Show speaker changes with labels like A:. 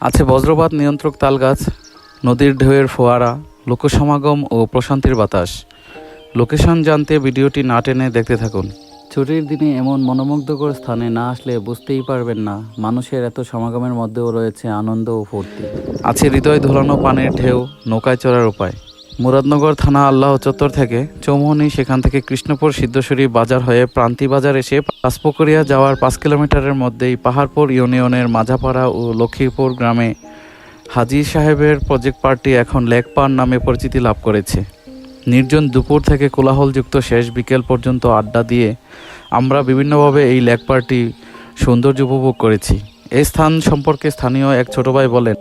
A: আছে বজ্রপাত নিয়ন্ত্রক তালগাছ, নদীর ঢেউয়ের ফোয়ারা, লোকসমাগম ও প্রশান্তির বাতাস। লোকেশন জানতে ভিডিওটি না টেনে দেখতে থাকুন। ছুটির দিনে এমন মনোমুগ্ধকর স্থানে না আসলে বুঝতেই পারবেন না মানুষের এত সমাগমের মধ্যেও রয়েছে আনন্দ ও ফুর্তি। আছে হৃদয় ধুলানো পানির ঢেউ, নৌকায় চড়ার উপায়। মুরাদনগর থানা আল্লাহ চত্বর থেকে চৌমুহনী, সেখান থেকে কৃষ্ণপুর সিদ্ধেশ্বরী বাজার হয়ে প্রান্তি বাজার এসে পাঁচপুকুরিয়া যাওয়ার 5 কিলোমিটারের মধ্যেই পাহাড়পুর ইউনিয়নের মাঝাপাড়া ও লক্ষ্মীপুর গ্রামে হাজী সাহেবের প্রজেক্ট পার্টি এখন লেক পার নামে পরিচিতি লাভ করেছে। নির্জন দুপুর থেকে কোলাহলযুক্ত শেষ বিকেল পর্যন্ত আড্ডা দিয়ে আমরা বিভিন্নভাবে এই লেক পার্টি সৌন্দর্য উপভোগ করেছি। এই স্থান সম্পর্কে স্থানীয় এক ছোট ভাই বলেন,